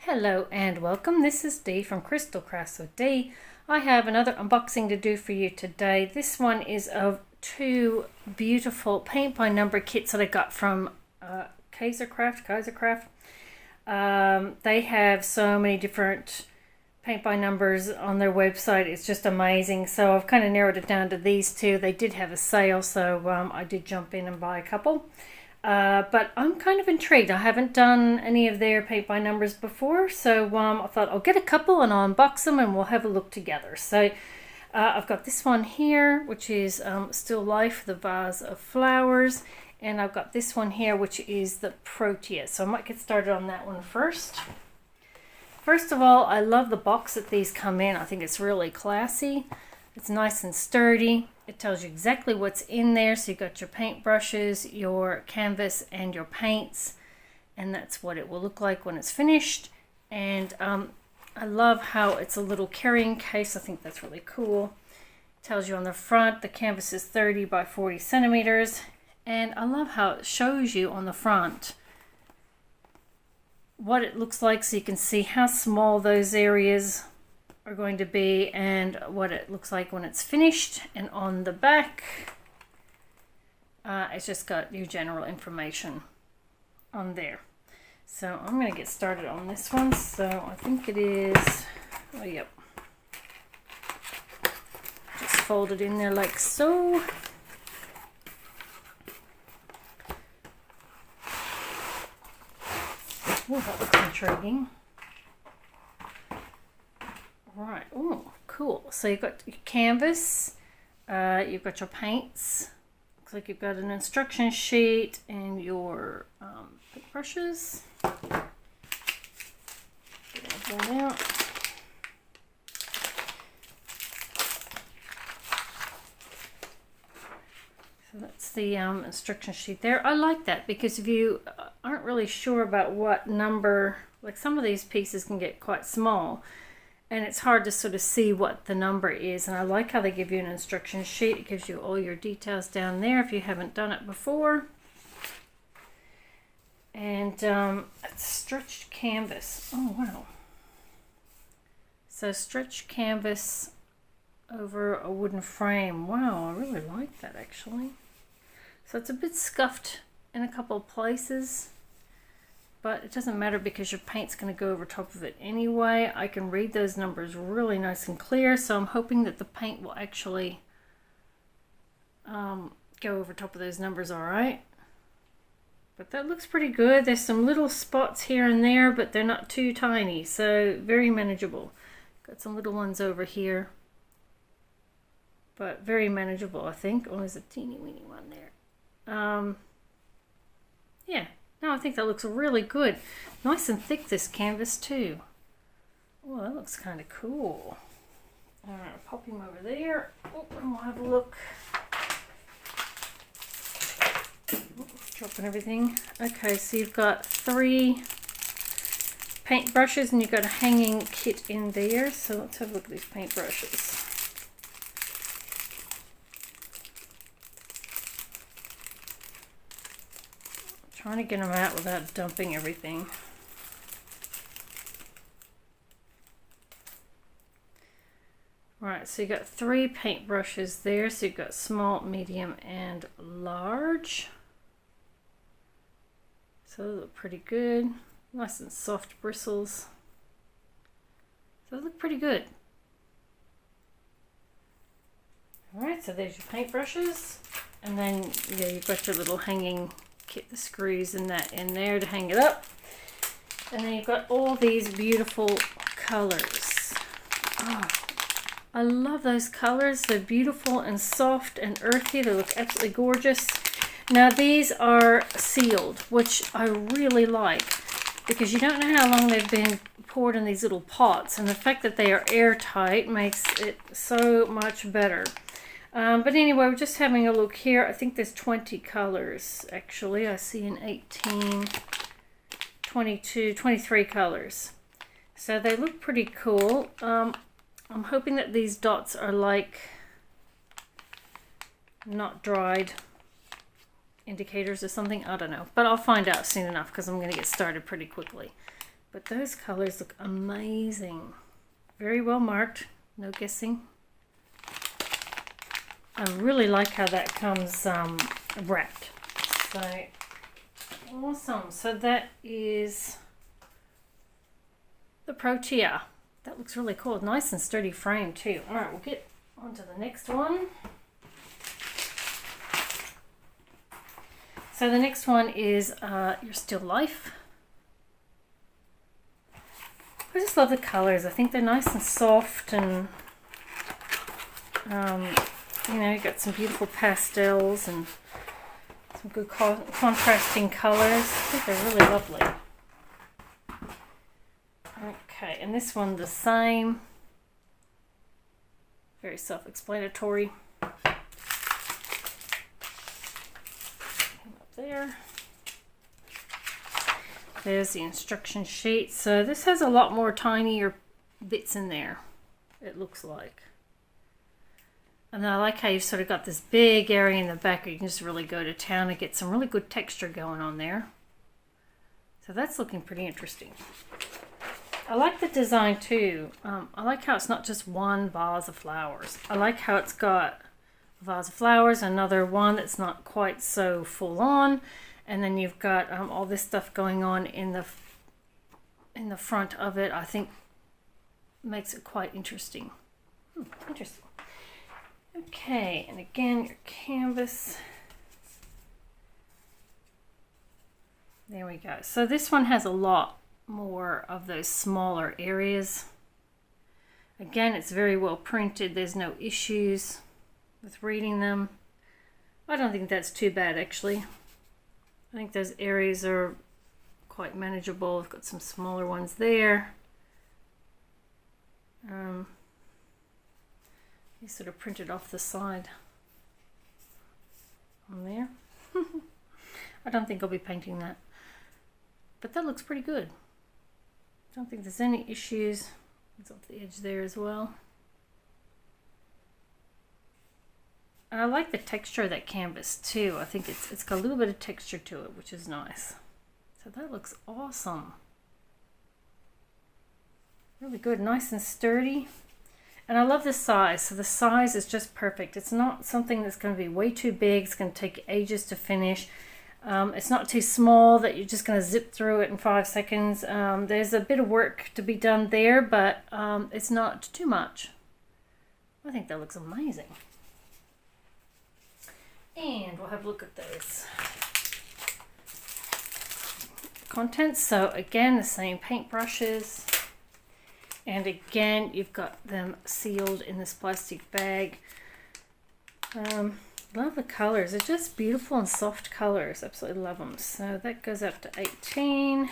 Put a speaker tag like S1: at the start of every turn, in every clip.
S1: Hello and welcome. This is Dee from crystalcraftswithdee. I have another unboxing to do for you today. This one is of two beautiful paint by number kits that I got from Kaisercraft. They have so many different paint by numbers on their website. It's just amazing. So I've kind of narrowed it down to these two. They did have a sale, so I did jump in and buy a couple. But I'm kind of intrigued. I haven't done any of their paint by numbers before, so I thought I'll get a couple and I'll unbox them and we'll have a look together. So I've got this one here, which is Still Life, the Vase of Flowers, and I've got this one here, which is the Protea. So I might get started on that one first. First of all, I love the box that these come in. I think it's really classy. It's nice and sturdy. It tells you exactly what's in there. So you've got your paint brushes, your canvas, and your paints. And that's what it will look like when it's finished. And I love how it's a little carrying case. I think that's really cool. It tells you on the front the canvas is 30 by 40 centimeters. And I love how it shows you on the front what it looks like, so you can see how small those areas are going to be and what it looks like when it's finished. And on the back it's just got your general information on there. So I'm going to get started on this one. So I think it is, oh yep, just fold it in there like so. Oh, that looks intriguing. Right, oh, cool. So you've got your canvas, you've got your paints. Looks like you've got an instruction sheet and your paint brushes. Get that out. So that's the instruction sheet there. I like that because if you aren't really sure about what number, like some of these pieces can get quite small, and it's hard to sort of see what the number is. And I like how they give you an instruction sheet. It gives you all your details down there if you haven't done it before. And it's stretched canvas. Oh, wow. So stretched canvas over a wooden frame. Wow, I really like that actually. So it's a bit scuffed in a couple of places, but it doesn't matter because your paint's going to go over top of it anyway. I can read those numbers really nice and clear, so I'm hoping that the paint will actually go over top of those numbers all right. But that looks pretty good. There's some little spots here and there, but they're not too tiny, so very manageable. Got some little ones over here, but very manageable, I think. Oh, there's a teeny weeny one there. Yeah. No, I think that looks really good. Nice and thick, this canvas too. Oh, that looks kind of cool. All right, I'll pop him over there. Oh, and we'll have a look. Oh, dropping everything. Okay, so you've got 3 paint brushes and you've got a hanging kit in there. So let's have a look at these paint brushes. Trying to get them out without dumping everything. Right, so you've got 3 paint brushes there. So you've got small, medium, and large. So they look pretty good. Nice and soft bristles. So they look pretty good. Alright, so there's your paint brushes. And then yeah, you've got your little hanging kit, the screws and that in there to hang it up. And then you've got all these beautiful colors. Oh, I love those colors. They're beautiful and soft and earthy. They look absolutely gorgeous. Now these are sealed, which I really like because you don't know how long they've been poured in these little pots, and the fact that they are airtight makes it so much better. But anyway, we're just having a look here. I think there's 20 colors, actually. I see an 18, 22, 23 colors. So they look pretty cool. I'm hoping that these dots are like not dried indicators or something. I don't know. But I'll find out soon enough because I'm going to get started pretty quickly. But those colors look amazing. Very well marked, no guessing. I really like how that comes wrapped. So awesome. So that is the Protea. That looks really cool. Nice and sturdy frame too. All right, we'll get on to the next one. So the next one is your Still Life. I just love the colors. I think they're nice and soft, and you know, you've got some beautiful pastels and some good contrasting colors. I think they're really lovely. Okay, and this one the same. Very self-explanatory. Up there. There's the instruction sheet. So this has a lot more tinier bits in there, it looks like. And I like how you've sort of got this big area in the back where you can just really go to town and get some really good texture going on there. So that's looking pretty interesting. I like the design too. I like how it's not just one vase of flowers. I like how it's got a vase of flowers, another one that's not quite so full on, and then you've got all this stuff going on in the front of it. I think makes it quite interesting. Interesting. Okay, and again, your canvas. There we go. So this one has a lot more of those smaller areas. Again, it's very well printed. There's no issues with reading them. I don't think that's too bad, actually. I think those areas are quite manageable. I've got some smaller ones there. You sort of printed off the side on there. I don't think I'll be painting that, but that looks pretty good. I don't think there's any issues. It's off the edge there as well. And I like the texture of that canvas too. I think it's got a little bit of texture to it, which is nice. So that looks awesome. Really good, nice and sturdy. And I love the size. So the size is just perfect. It's not something that's going to be way too big. It's going to take ages to finish. It's not too small that you're just going to zip through it in 5 seconds. There's a bit of work to be done there, but it's not too much. I think that looks amazing. And we'll have a look at those contents. So again, the same paintbrushes. And again, you've got them sealed in this plastic bag. Love the colors. They're just beautiful and soft colors. Absolutely love them. So that goes up to 18,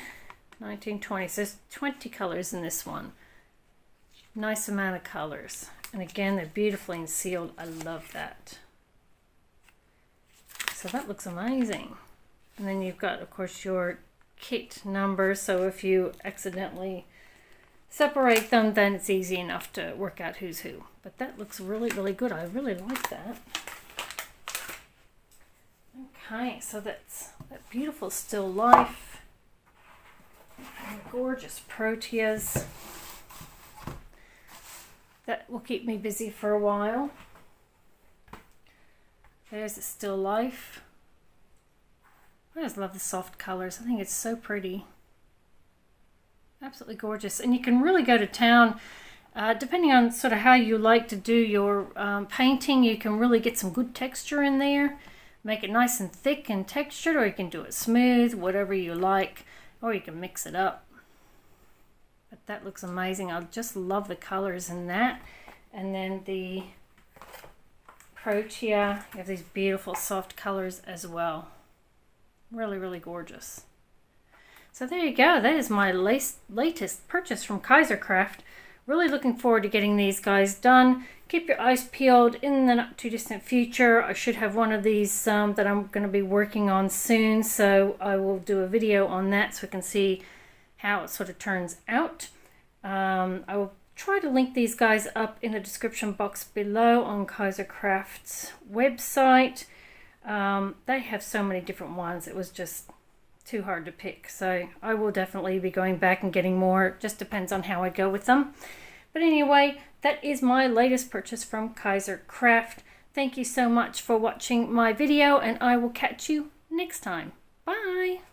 S1: 19, 20. So there's 20 colors in this one. Nice amount of colors. And again, they're beautifully sealed. I love that. So that looks amazing. And then you've got, of course, your kit number. So if you accidentally separate them, then it's easy enough to work out who's who. But that looks really, really good. I really like that. Okay, so that's that beautiful Still Life. And gorgeous Proteas. That will keep me busy for a while. There's a Still Life. I just love the soft colors. I think it's so pretty. Absolutely gorgeous. And you can really go to town, depending on sort of how you like to do your painting. You can really get some good texture in there. Make it nice and thick and textured, or you can do it smooth, whatever you like, or you can mix it up. But that looks amazing. I just love the colors in that. And then the Protea, you have these beautiful soft colors as well. Really, really gorgeous. So there you go. That is my latest purchase from Kaisercraft. Really looking forward to getting these guys done. Keep your eyes peeled in the not too distant future. I should have one of these that I'm going to be working on soon. So I will do a video on that so we can see how it sort of turns out. I will try to link these guys up in the description box below on Kaisercraft's website. They have so many different ones. It was just too hard to pick. So I will definitely be going back and getting more. It just depends on how I go with them. But anyway, that is my latest purchase from Kaisercraft. Thank you so much for watching my video, and I will catch you next time. Bye!